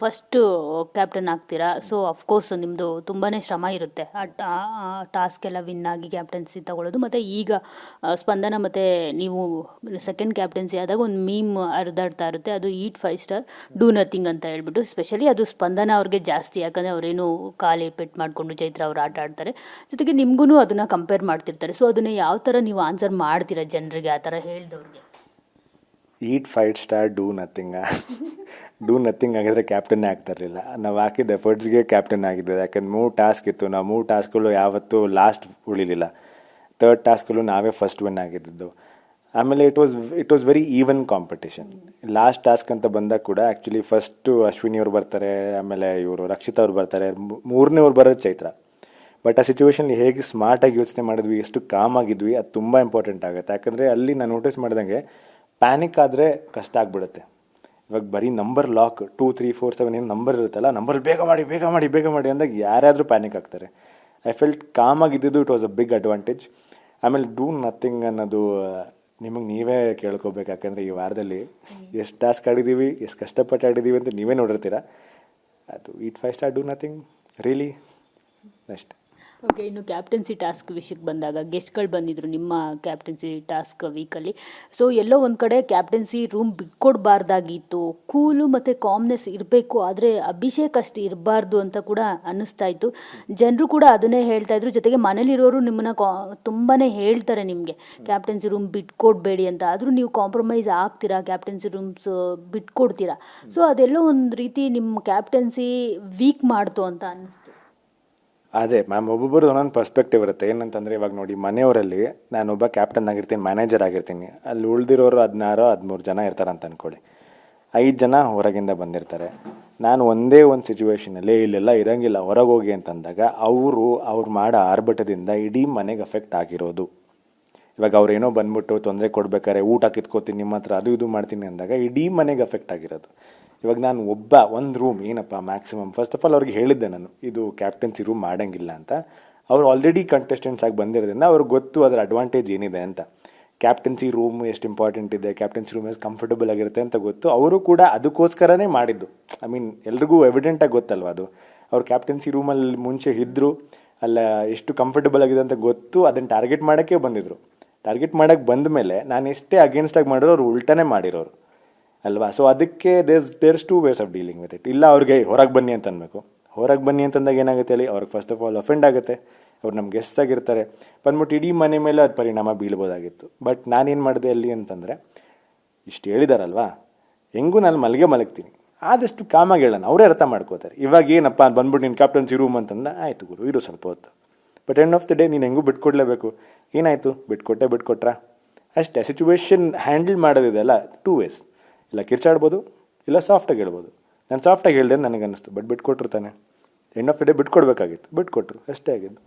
First captain ಆಗ್ತೀರಾ, so of course ನಿಮ್ಮದು ತುಂಬಾ ಶ್ರಮ ಇರುತ್ತೆ ಆ ಟಾಸ್ಕ್ ಎಲ್ಲ ವಿನ್ ಆಗಿ ಕ್ಯಾಪ್ಟನ್ಸಿ ತಗೊಳ್ಳೋದು. ಮತ್ತು ಈಗ ಸ್ಪಂದನ ಮತ್ತು ನೀವು ಸೆಕೆಂಡ್ ಕ್ಯಾಪ್ಟನ್ಸಿ ಆದಾಗ ಒಂದು ಮೀಮ್ ಹರಿದಾಡ್ತಾ ಇರುತ್ತೆ, ಅದು ಈಟ್ 5 ಸ್ಟಾರ್ ಡೂ ನಥಿಂಗ್ ಅಂತ ಹೇಳ್ಬಿಟ್ಟು. ಸ್ಪೆಷಲಿ ಅದು ಸ್ಪಂದನ ಅವ್ರಿಗೆ ಜಾಸ್ತಿ, ಯಾಕಂದರೆ ಅವರೇನು ಖಾಲಿ ಪೆಟ್ ಮಾಡಿಕೊಂಡು ಚೈತ್ರ ಅವ್ರು ಆಟ ಆಡ್ತಾರೆ, ಜೊತೆಗೆ ನಿಮಗೂ ಅದನ್ನು ಕಂಪೇರ್ ಮಾಡ್ತಿರ್ತಾರೆ. ಸೊ ಅದನ್ನು ಯಾವ ಥರ ನೀವು ಆನ್ಸರ್ ಮಾಡ್ತೀರಾ ಜನರಿಗೆ, ಆ ಥರ ಹೇಳಿದವ್ರಿಗೆ? ಈಟ್ 5 star do nothing do nothing ಆಗಿದ್ರೆ ಕ್ಯಾಪ್ಟನ್ನೇ ಆಗ್ತಾಯಿರಲಿಲ್ಲ. ನಾವು ಹಾಕಿದ ಎಫರ್ಟ್ಸ್ಗೆ ಕ್ಯಾಪ್ಟನ್ ಆಗಿದ್ದು. ಯಾಕಂದ್ರೆ 3 ಟಾಸ್ಕ್ ಇತ್ತು, ನಾವು 3 ಟಾಸ್ಕ್ಗಳು ಯಾವತ್ತೂ ಲಾಸ್ಟ್ ಉಳಿಲಿಲ್ಲ. 3rd ಟಾಸ್ಕಲ್ಲೂ ನಾವೇ ಫಸ್ಟ್ ವಿನ್ ಆಗಿದ್ದು. ಆಮೇಲೆ it was very even competition. Last task ಅಂತ ಬಂದಾಗ ಕೂಡ ಆ್ಯಕ್ಚುಲಿ ಫಸ್ಟು ಅಶ್ವಿನಿ ಅವ್ರು ಬರ್ತಾರೆ, ಆಮೇಲೆ ಇವರು ರಕ್ಷಿತಾ ಅವ್ರು ಬರ್ತಾರೆ, 3ನೇ ಅವ್ರು ಬರೋದು ಚೈತ್ರ. ಬಟ್ ಆ ಸಿಚುವೇಶನ್ಲಿ ಹೇಗೆ ಸ್ಮಾರ್ಟಾಗಿ ಯೋಚನೆ ಮಾಡಿದ್ವಿ, ಎಷ್ಟು ಕಾಮ್ ಆಗಿದ್ವಿ, ಅದು ತುಂಬ ಇಂಪಾರ್ಟೆಂಟ್ ಆಗುತ್ತೆ. ಯಾಕಂದರೆ ಅಲ್ಲಿ ನಾನು ನೋಟಿಸ್ ಮಾಡಿದಂಗೆ ಪ್ಯಾನಿಕ್ ಆದರೆ ಕಷ್ಟ ಆಗಿಬಿಡುತ್ತೆ. ಇವಾಗ ಬರೀ ನಂಬರ್ ಲಾಕ್ 2 3 4 7 ಏನು ನಂಬರ್ ಇರುತ್ತಲ್ಲ, ನಂಬರ್ ಬೇಗ ಮಾಡಿ ಅಂದಾಗ ಯಾರಾದರೂ ಪ್ಯಾನಿಕ್ ಆಗ್ತಾರೆ. ಐ ಫೆಲ್ಟ್ ಕಾಮ್ ಆಗಿದ್ದು, it was a big advantage. ಆಮೇಲೆ ಡೂ ನಥಿಂಗ್ ಅನ್ನೋದು ನಿಮಗೆ ನೀವೇ ಕೇಳ್ಕೊಬೇಕು. ಯಾಕಂದರೆ ಈ ವಾರದಲ್ಲಿ ಎಷ್ಟು ಟಾಸ್ಕ್ ಆಡಿದ್ದೀವಿ, ಎಷ್ಟು ಕಷ್ಟಪಟ್ಟು ಆಡಿದ್ದೀವಿ ಅಂತ ನೀವೇ ನೋಡಿರ್ತೀರ. ಅದು ಈಟ್ 5 ಸ್ಟಾರ್ ಡೂ ನಥಿಂಗ್ ರಿಯಲಿ ಅಷ್ಟೇ. ಓಕೆ, ಇನ್ನು ಕ್ಯಾಪ್ಟನ್ಸಿ ಟಾಸ್ಕ್ ವಿಷಯಕ್ಕೆ ಬಂದಾಗ ಗೆಸ್ಟ್ಗಳು ಬಂದಿದ್ರು ನಿಮ್ಮ ಕ್ಯಾಪ್ಟನ್ಸಿ ಟಾಸ್ಕ್ ವೀಕಲ್ಲಿ. ಸೊ ಎಲ್ಲೋ ಒಂದು ಕಡೆ ಕ್ಯಾಪ್ಟನ್ಸಿ ರೂಮ್ ಬಿಟ್ಕೊಡ್ಬಾರ್ದಾಗಿತ್ತು, ಕೂಲು ಮತ್ತು ಕಾಮ್ನೆಸ್ ಇರಬೇಕು, ಆದರೆ ಅಭಿಷೇಕ್ ಅಷ್ಟು ಇರಬಾರ್ದು ಅಂತ ಕೂಡ ಅನ್ನಿಸ್ತಾ ಇತ್ತು. ಜನರು ಕೂಡ ಅದನ್ನೇ ಹೇಳ್ತಾ ಇದ್ರು, ಜೊತೆಗೆ ಮನೇಲಿರೋರು ನಿಮ್ಮನ್ನು ತುಂಬಾ ಹೇಳ್ತಾರೆ ನಿಮಗೆ ಕ್ಯಾಪ್ಟನ್ಸಿ ರೂಮ್ ಬಿಟ್ಕೊಡ್ಬೇಡಿ ಅಂತ. ಆದರೂ ನೀವು ಕಾಂಪ್ರಮೈಸ್ ಆಗ್ತೀರಾ, ಕ್ಯಾಪ್ಟನ್ಸಿ ರೂಮ್ಸ್ ಬಿಟ್ಕೊಡ್ತೀರಾ. ಸೊ ಅದೆಲ್ಲೋ ಒಂದು ರೀತಿ ನಿಮ್ಮ ಕ್ಯಾಪ್ಟನ್ಸಿ ವೀಕ್ ಮಾಡ್ತು ಅಂತ ಅನ್ನಿಸ್ತು. ಅದೇ ಮ್ಯಾಮ್, ಒಬ್ಬೊಬ್ಬರು ಒಂದೊಂದು ಪರ್ಸ್ಪೆಕ್ಟಿವ್ ಇರುತ್ತೆ. ಏನಂತಂದರೆ ಇವಾಗ ನೋಡಿ, ಮನೆಯವರಲ್ಲಿ ನಾನೊಬ್ಬ ಕ್ಯಾಪ್ಟನ್ ಆಗಿರ್ತೀನಿ, ಮ್ಯಾನೇಜರ್ ಆಗಿರ್ತೀನಿ, ಅಲ್ಲಿ ಉಳಿದಿರೋರು 16-13 ಜನ ಇರ್ತಾರೆ ಅಂತ ಅಂದ್ಕೊಳ್ಳಿ. 5 ಜನ ಹೊರಗಿಂದ ಬಂದಿರ್ತಾರೆ. ನಾನು ಒಂದೇ ಒಂದು ಸಿಚುವೇಷನಲ್ಲಿ ಇಲ್ಲೆಲ್ಲ ಇರೋಂಗಿಲ್ಲ, ಹೊರಗೆ ಹೋಗಿ ಅಂತಂದಾಗ ಅವ್ರು ಮಾಡೋ ಆರ್ಭಟದಿಂದ ಇಡೀ ಮನೆಗೆ ಅಫೆಕ್ಟ್ ಆಗಿರೋದು. ಇವಾಗ ಅವ್ರೇನೋ ಬಂದ್ಬಿಟ್ಟು ತೊಂದರೆ ಕೊಡ್ಬೇಕಾದ್ರೆ ಊಟ ಕಿತ್ಕೋತೀನಿ ನಿಮ್ಮ ಹತ್ರ, ಅದು ಇದು ಮಾಡ್ತೀನಿ ಅಂದಾಗ ಇಡೀ ಮನೆಗೆ ಅಫೆಕ್ಟ್ ಆಗಿರೋದು. ಇವಾಗ ನಾನು ಒಂದು ರೂಮ್ ಏನಪ್ಪ ಮ್ಯಾಕ್ಸಿಮಮ್, ಫಸ್ಟ್ ಆಫ್ ಆಲ್ ಅವ್ರಿಗೆ ಹೇಳಿದ್ದೆ ನಾನು, ಇದು ಕ್ಯಾಪ್ಟನ್ಸಿ ರೂಮ್ ಮಾಡೋಂಗಿಲ್ಲ ಅಂತ. ಅವ್ರು ಆಲ್ರೆಡಿ ಕಂಟೆಸ್ಟೆಂಟ್ಸ್ ಆಗಿ ಬಂದಿರೋದ್ರಿಂದ ಅವ್ರಿಗೆ ಗೊತ್ತು ಅದರ ಅಡ್ವಾಂಟೇಜ್ ಏನಿದೆ ಅಂತ. ಕ್ಯಾಪ್ಟನ್ಸಿ ರೂಮ್ ಎಷ್ಟು ಇಂಪಾರ್ಟೆಂಟ್ ಇದೆ, ಕ್ಯಾಪ್ಟನ್ಸಿ ರೂಮ್ ಎಷ್ಟು ಕಂಫರ್ಟಬಲ್ ಆಗಿರುತ್ತೆ ಅಂತ ಗೊತ್ತು. ಅವರು ಕೂಡ ಅದಕ್ಕೋಸ್ಕರನೇ ಮಾಡಿದ್ದು. ಐ ಮೀನ್ ಎಲ್ರಿಗೂ ಎವಿಡೆಂಟಾಗಿ ಗೊತ್ತಲ್ವ ಅದು. ಅವ್ರು ಕ್ಯಾಪ್ಟನ್ಸಿ ರೂಮಲ್ಲಿ ಮುಂಚೆ ಇದ್ದರು, ಅಲ್ಲ ಎಷ್ಟು ಕಂಫರ್ಟಬಲ್ ಆಗಿದೆ ಅಂತ ಗೊತ್ತು, ಅದನ್ನು ಟಾರ್ಗೆಟ್ ಮಾಡೋಕ್ಕೆ ಬಂದಿದ್ರು. ಟಾರ್ಗೆಟ್ ಮಾಡೋಕ್ಕೆ ಬಂದ ಮೇಲೆ ನಾನು ಎಷ್ಟೇ ಅಗೇನ್ಸ್ಟಾಗಿ ಮಾಡಿರೋ ಅವ್ರು ಉಲ್ಟಾನೇ ಮಾಡಿರೋರು ಅಲ್ವಾ. ಸೊ ಅದಕ್ಕೆ there's 2 ways of dealing with it. ಇಲ್ಲ ಅವ್ರಿಗೆ ಹೊರಗೆ ಬನ್ನಿ ಅಂತ ಅನ್ಬೇಕು. ಹೊರಗೆ ಬನ್ನಿ ಅಂತಂದಾಗ ಏನಾಗುತ್ತೆ ಹೇಳಿ, ಅವ್ರಿಗೆ ಫಸ್ಟ್ ಆಫ್ ಆಲ್ ಅಫೆಂಡ್ ಆಗುತ್ತೆ. ಅವ್ರು ನಮ್ಮ ಗೆಸ್ಟ್ ಆಗಿರ್ತಾರೆ, ಬಂದ್ಬಿಟ್ಟು ಇಡೀ ಮನೆ ಮೇಲೆ ಅದು ಪರಿಣಾಮ ಬೀಳ್ಬೋದಾಗಿತ್ತು. ಬಟ್ ನಾನೇನು ಮಾಡಿದೆ ಅಲ್ಲಿ ಅಂತಂದರೆ, ಇಷ್ಟು ಹೇಳಿದಾರಲ್ವಾ, ಹೆಂಗೂ ನಾನು ಮಲಗ್ತೀನಿ, ಆದಷ್ಟು ಕಾಮಾಗಿ ಹೇಳೋಣ, ಅವರೇ ಅರ್ಥ ಮಾಡ್ಕೋತಾರೆ. ಇವಾಗ ಏನಪ್ಪ ಬಂದ್ಬಿಟ್ಟು ನೀನು ಕ್ಯಾಪ್ಟನ್ಸಿ ರೂಮ್ ಅಂತಂದ, ಆಯಿತು ಗುರು ಇರು ಸ್ವಲ್ಪ ಹೊತ್ತು, but end of the day ನೀನು ಹೆಂಗೂ ಬಿಟ್ಕೊಡ್ಲೇಬೇಕು. ಏನಾಯಿತು, ಬಿಟ್ಕೊಟ್ರಾ ಅಷ್ಟೇ. ಸಿಚುವೇಶನ್ ಹ್ಯಾಂಡಲ್ ಮಾಡೋದಿದೆಲ್ಲ 2 ways. ಇಲ್ಲ ಕಿರ್ಚಾಡ್ಬೋದು, ಇಲ್ಲ ಸಾಫ್ಟಾಗಿ ಹೇಳ್ಬೋದು. ನಾನು ಸಾಫ್ಟಾಗಿ ಹೇಳಿದೆ ನನಗೆ ಅನ್ನಿಸ್ತು, ಬಟ್ ಬಿಟ್ಕೊಟ್ರು ತಾನೆ. ಎಂಡ್ ಆಫ್ ದ ಡೇ ಬಿಟ್ಕೊಡ್ಬೇಕಾಗಿತ್ತು, ಬಿಟ್ಕೊಟ್ರು ಅಷ್ಟೇ ಆಗಿದ್ದು.